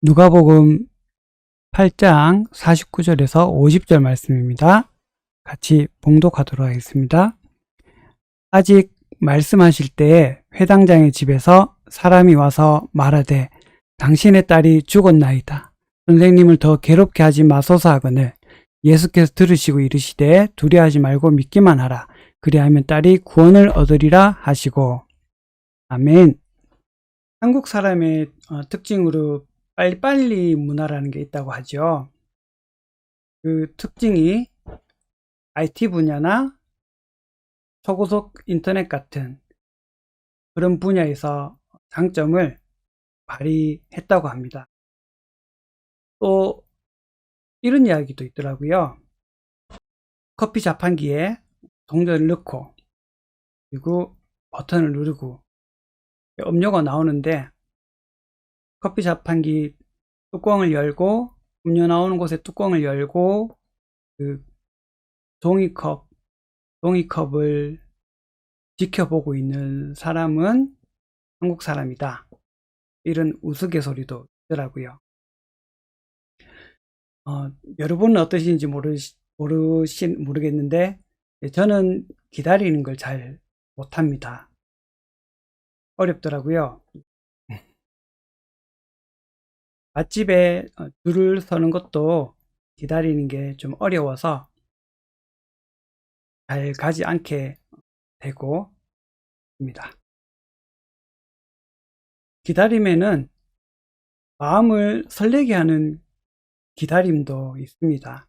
누가복음 8장 49절에서 50절 말씀입니다. 같이 봉독하도록 하겠습니다. 아직 말씀하실 때에 회당장의 집에서 사람이 와서 말하되 당신의 딸이 죽었나이다. 선생님을 더 괴롭게 하지 마소서 하거늘 예수께서 들으시고 이르시되 두려워하지 말고 믿기만 하라. 그리하면 딸이 구원을 얻으리라 하시고. 아멘. 한국 사람의 특징으로 빨리빨리 문화라는 게 있다고 하죠. 그 특징이 IT 분야나 초고속 인터넷 같은 그런 분야에서 장점을 발휘했다고 합니다. 또 이런 이야기도 있더라고요. 커피 자판기에 동전을 넣고 그리고 버튼을 누르고 음료가 나오는데 커피 자판기 뚜껑을 열고 음료 나오는 곳에 뚜껑을 열고 그 종이컵을 지켜보고 있는 사람은 한국 사람이다. 이런 우스갯소리도 있더라고요. 여러분은 어떠신지 모르겠는데 저는 기다리는 걸 잘 못합니다. 어렵더라고요. 맛집에 줄을 서는 것도 기다리는 게 좀 어려워서 잘 가지 않게 되고 있습니다. 기다림에는 마음을 설레게 하는 기다림도 있습니다.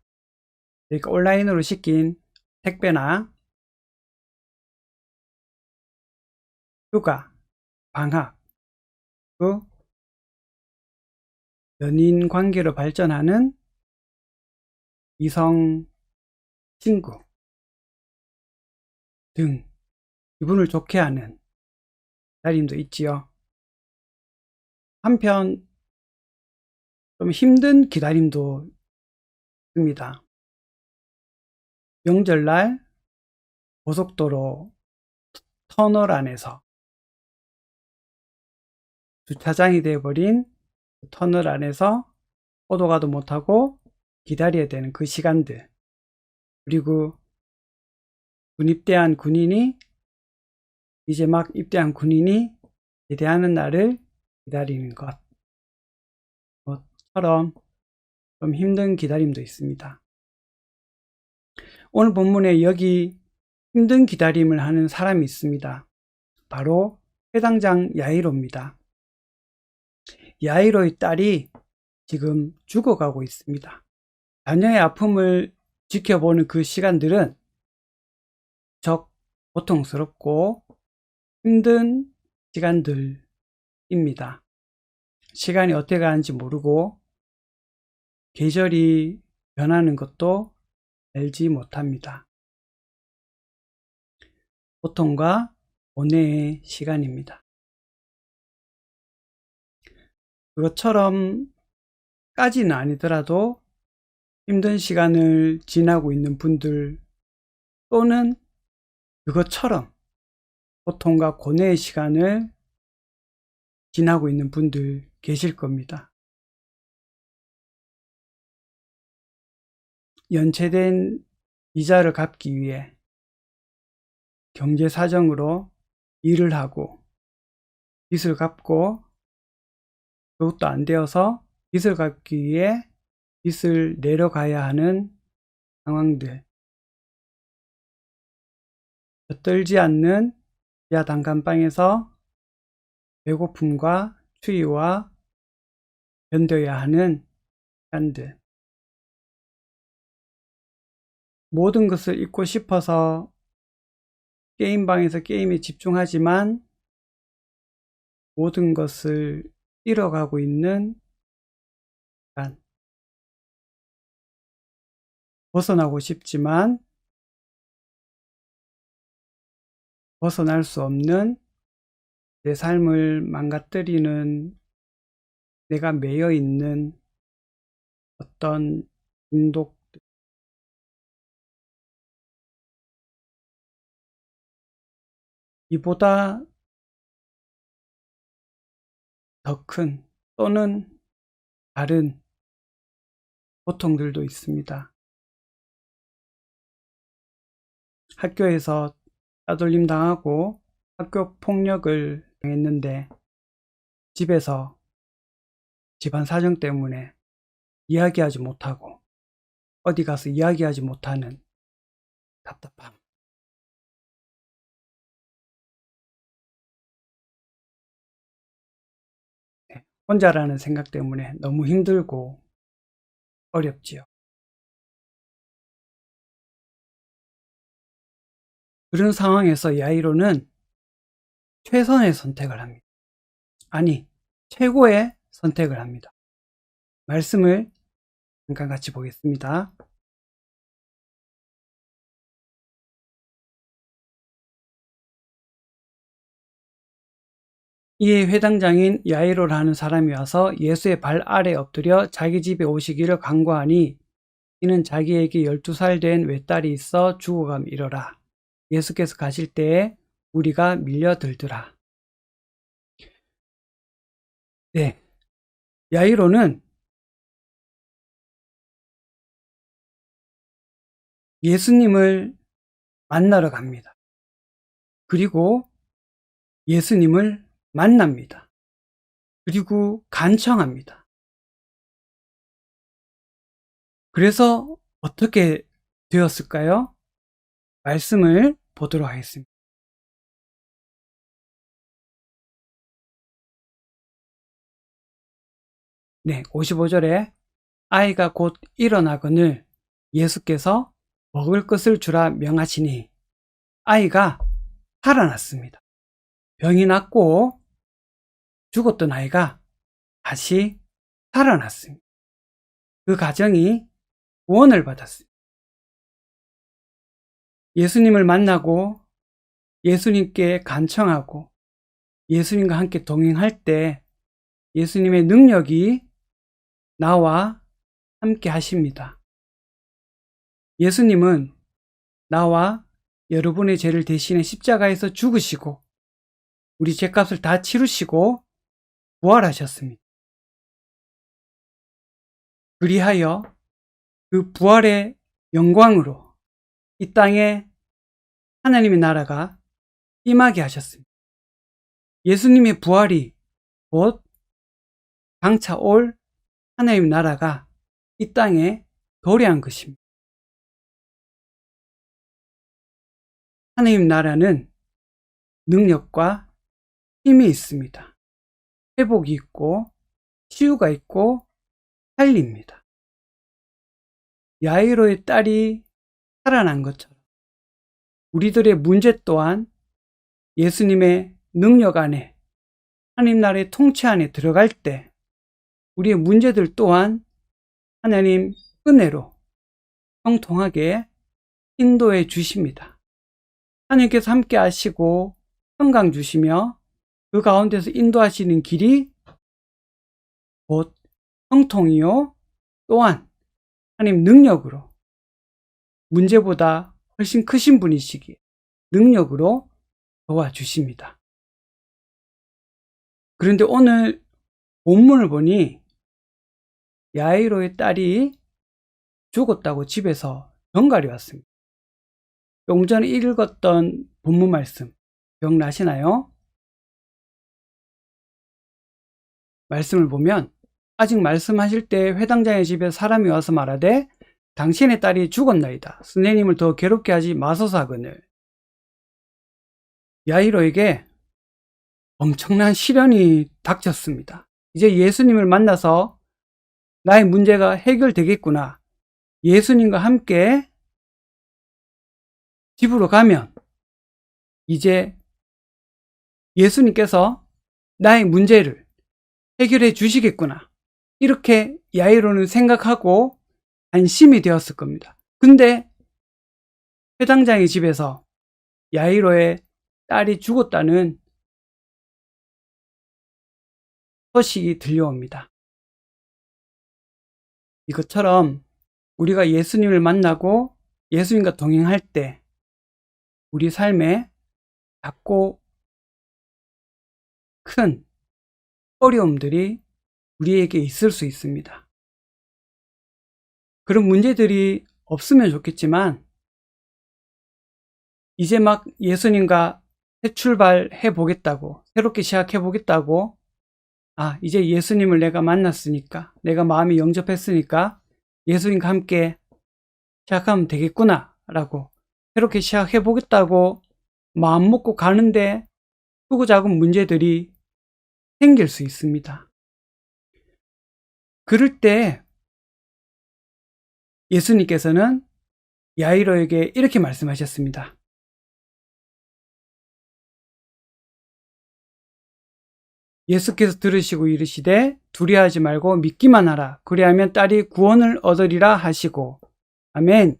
그러니까 온라인으로 시킨 택배나 휴가, 방학, 그 연인 관계로 발전하는 이성 친구 등 기분을 좋게 하는 기다림도 있지요. 한편 좀 힘든 기다림도 있습니다. 명절날 고속도로 터널 안에서 주차장이 되어버린 터널 안에서 오도 가도 못하고 기다려야 되는 그 시간들, 그리고 이제 막 입대한 군인이 제대하는 날을 기다리는 것처럼 좀 힘든 기다림도 있습니다. 오늘 본문에 여기 힘든 기다림을 하는 사람이 있습니다. 바로 회당장 야이로입니다. 야이로의 딸이 지금 죽어가고 있습니다. 자녀의 아픔을 지켜보는 그 시간들은 적 고통스럽고 힘든 시간들입니다. 시간이 어떻게 가는지 모르고 계절이 변하는 것도 알지 못합니다. 고통과 고뇌의 시간입니다. 그것처럼까지는 아니더라도 힘든 시간을 지나고 있는 분들, 또는 그것처럼 고통과 고뇌의 시간을 지나고 있는 분들 계실 겁니다. 연체된 이자를 갚기 위해 경제 사정으로 일을 하고 빚을 갚고 그것도 안 되어서 빚을 갚기 위해 빚을 내려가야 하는 상황들, 젖들지 않는 지하 단칸방에서 배고픔과 추위와 견뎌야 하는 시간들, 모든 것을 잊고 싶어서 게임방에서 게임에 집중하지만 모든 것을 잃어가고 있는 시간, 벗어나고 싶지만 벗어날 수 없는 내 삶을 망가뜨리는, 내가 매여 있는 어떤 중독들, 이보다 더 큰, 또는 다른 고통들도 있습니다. 학교에서 따돌림 당하고 학교 폭력을 당했는데 집에서 집안 사정 때문에 이야기하지 못하고 어디 가서 이야기하지 못하는 답답함. 네, 혼자라는 생각 때문에 너무 힘들고 어렵지요. 그런 상황에서 야이로는 최선의 선택을 합니다. 아니, 최고의 선택을 합니다. 말씀을 잠깐 같이 보겠습니다. 이에 회당장인 야이로라는 사람이 와서 예수의 발 아래 엎드려 자기 집에 오시기를 간구하니 이는 자기에게 12살 된 외딸이 있어 죽어감이러라. 예수께서 가실 때에 우리가 밀려들더라. 네, 야이로는 예수님을 만나러 갑니다. 그리고 예수님을 만납니다. 그리고 간청합니다. 그래서 어떻게 되었을까요? 말씀을 보도록 하겠습니다. 네, 55절에 아이가 곧 일어나거늘 예수께서 먹을 것을 주라 명하시니 아이가 살아났습니다. 병이 났고 죽었던 아이가 다시 살아났습니다. 그 가정이 구원을 받았습니다. 예수님을 만나고 예수님께 간청하고 예수님과 함께 동행할 때 예수님의 능력이 나와 함께 하십니다. 예수님은 나와 여러분의 죄를 대신해 십자가에서 죽으시고 우리 죄값을 다 치르시고 부활하셨습니다. 그리하여 그 부활의 영광으로 이 땅에 하나님의 나라가 임하게 하셨습니다. 예수님의 부활이 곧 장차 올 하나님의 나라가 이 땅에 도래한 것입니다. 하나님 나라는 능력과 힘이 있습니다. 회복이 있고 치유가 있고 살립니다. 야이로의 딸이 살아난 것처럼 우리들의 문제 또한 예수님의 능력 안에 하나님 나라의 통치 안에 들어갈 때 우리의 문제들 또한 하나님 은혜로 형통하게 인도해 주십니다. 하나님께서 함께 하시고 평강 주시며 그 가운데서 인도하시는 길이 곧 형통이요 또한 하나님 능력으로 문제보다 훨씬 크신 분이시기에 능력으로 도와주십니다. 그런데 오늘 본문을 보니 야이로의 딸이 죽었다고 집에서 전갈이 왔습니다. 조금 전에 읽었던 본문 말씀 기억나시나요? 말씀을 보면 아직 말씀하실 때 회당장의 집에 사람이 와서 말하되 당신의 딸이 죽었나이다. 선생님을 더 괴롭게 하지 마소서 하거늘. 야이로에게 엄청난 시련이 닥쳤습니다. 이제 예수님을 만나서 나의 문제가 해결되겠구나. 예수님과 함께 집으로 가면 이제 예수님께서 나의 문제를 해결해 주시겠구나. 이렇게 야이로는 생각하고 안심이 되었을 겁니다. 근데 회당장의 집에서 야이로의 딸이 죽었다는 소식이 들려옵니다. 이것처럼 우리가 예수님을 만나고 예수님과 동행할 때 우리 삶에 작고 큰 어려움들이 우리에게 있을 수 있습니다. 그런 문제들이 없으면 좋겠지만 이제 막 예수님과 새 출발해 보겠다고, 새롭게 시작해 보겠다고, 이제 예수님을 내가 만났으니까, 내가 마음이 영접했으니까 예수님과 함께 시작하면 되겠구나 라고 새롭게 시작해 보겠다고 마음 먹고 가는데 크고 작은 문제들이 생길 수 있습니다. 그럴 때 예수님께서는 야이로에게 이렇게 말씀하셨습니다. 예수께서 들으시고 이르시되 두려워하지 말고 믿기만 하라. 그리하면 딸이 구원을 얻으리라 하시고. 아멘.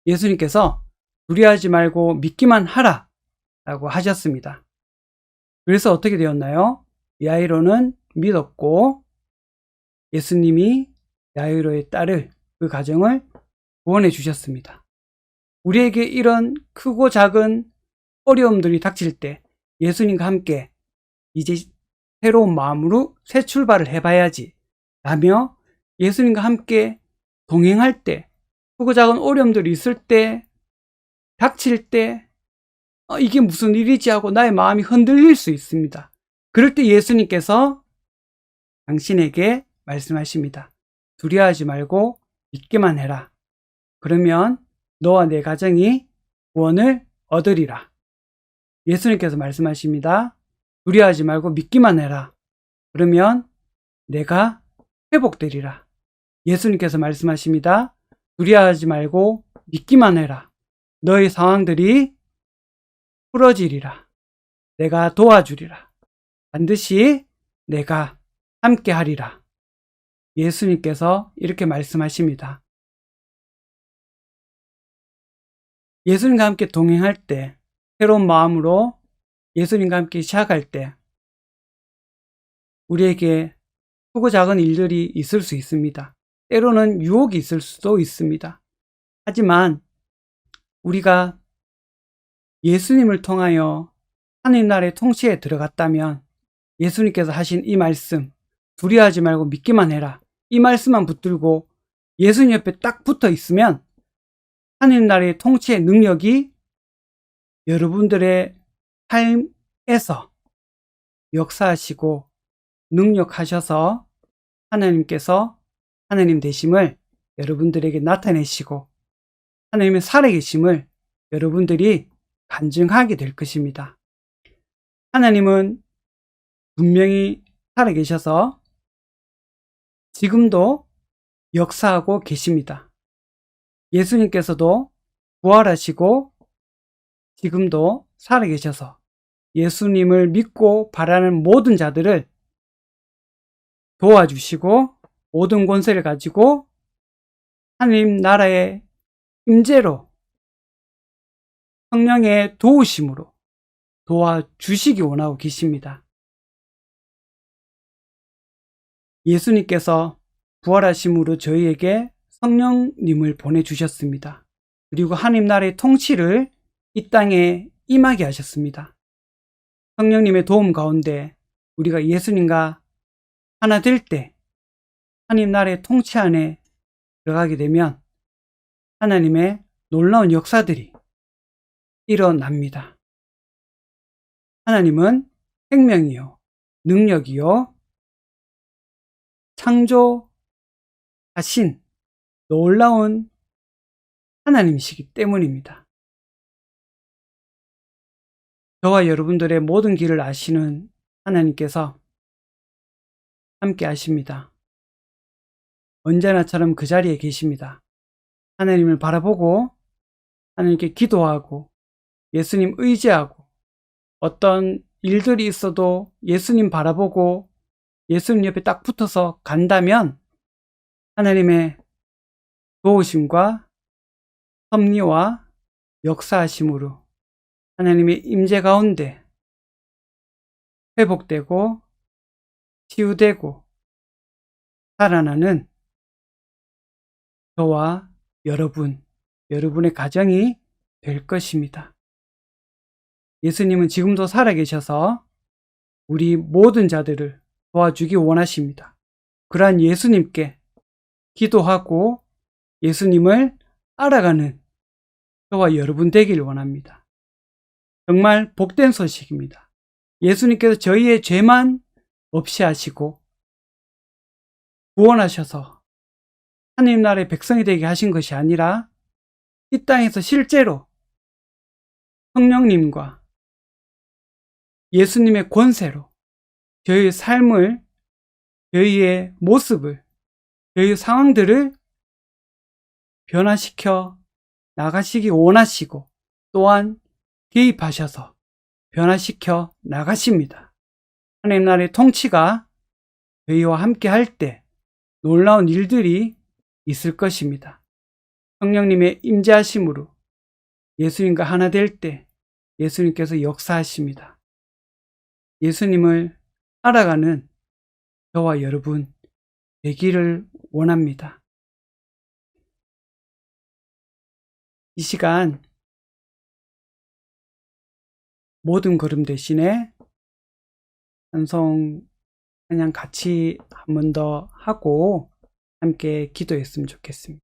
예수님께서 두려워하지 말고 믿기만 하라 라고 하셨습니다. 그래서 어떻게 되었나요? 야이로는 믿었고 예수님이 야이로의 딸을, 그 가정을 구원해 주셨습니다. 우리에게 이런 크고 작은 어려움들이 닥칠 때 예수님과 함께 이제 새로운 마음으로 새 출발을 해봐야지 라며 예수님과 함께 동행할 때, 크고 작은 어려움들이 있을 때, 닥칠 때 이게 무슨 일이지 하고 나의 마음이 흔들릴 수 있습니다. 그럴 때 예수님께서 당신에게 말씀하십니다. 두려워하지 말고 믿기만 해라. 그러면 너와 내 가정이 구원을 얻으리라. 예수님께서 말씀하십니다. 두려워하지 말고 믿기만 해라. 그러면 내가 회복되리라. 예수님께서 말씀하십니다. 두려워하지 말고 믿기만 해라. 너의 상황들이 풀어지리라. 내가 도와주리라. 반드시 내가 함께 하리라. 예수님께서 이렇게 말씀하십니다. 예수님과 함께 동행할 때, 새로운 마음으로 예수님과 함께 시작할 때 우리에게 크고 작은 일들이 있을 수 있습니다. 때로는 유혹이 있을 수도 있습니다. 하지만 우리가 예수님을 통하여 하나님 나라의 통치에 들어갔다면 예수님께서 하신 이 말씀, 두려워하지 말고 믿기만 해라, 이 말씀만 붙들고 예수님 옆에 딱 붙어 있으면 하나님 나라의 통치의 능력이 여러분들의 삶에서 역사하시고 능력하셔서 하나님께서 하나님 되심을 여러분들에게 나타내시고 하나님의 살아계심을 여러분들이 간증하게 될 것입니다. 하나님은 분명히 살아계셔서 지금도 역사하고 계십니다. 예수님께서도 부활하시고 지금도 살아계셔서 예수님을 믿고 바라는 모든 자들을 도와주시고 모든 권세를 가지고 하나님 나라의 임재로 성령의 도우심으로 도와주시기 원하고 계십니다. 예수님께서 부활하심으로 저희에게 성령님을 보내주셨습니다. 그리고 하나님 나라의 통치를 이 땅에 임하게 하셨습니다. 성령님의 도움 가운데 우리가 예수님과 하나 될 때 하나님 나라의 통치 안에 들어가게 되면 하나님의 놀라운 역사들이 일어납니다. 하나님은 생명이요, 능력이요, 창조하신 놀라운 하나님이시기 때문입니다. 저와 여러분들의 모든 길을 아시는 하나님께서 함께 하십니다. 언제나처럼 그 자리에 계십니다. 하나님을 바라보고 하나님께 기도하고 예수님 의지하고 어떤 일들이 있어도 예수님 바라보고 예수님 옆에 딱 붙어서 간다면 하나님의 도우심과 섭리와 역사하심으로 하나님의 임재 가운데 회복되고 치유되고 살아나는 저와 여러분, 여러분의 가정이 될 것입니다. 예수님은 지금도 살아계셔서 우리 모든 자들을 도와주기 원하십니다. 그러한 예수님께 기도하고 예수님을 알아가는 저와 여러분 되길 원합니다. 정말 복된 소식입니다. 예수님께서 저희의 죄만 없이 하시고 구원하셔서 하나님 나라의 백성이 되게 하신 것이 아니라 이 땅에서 실제로 성령님과 예수님의 권세로 저희의 삶을, 저희의 모습을, 저희의 상황들을 변화시켜 나가시기 원하시고 또한 개입하셔서 변화시켜 나가십니다. 하나님 나라의 통치가 저희와 함께 할 때 놀라운 일들이 있을 것입니다. 성령님의 임재하심으로 예수님과 하나 될 때 예수님께서 역사하십니다. 예수님을 알아가는 저와 여러분 되기를 원합니다. 이 시간 모든 걸음 대신에 찬송 찬양 같이 한 번 더 하고 함께 기도했으면 좋겠습니다.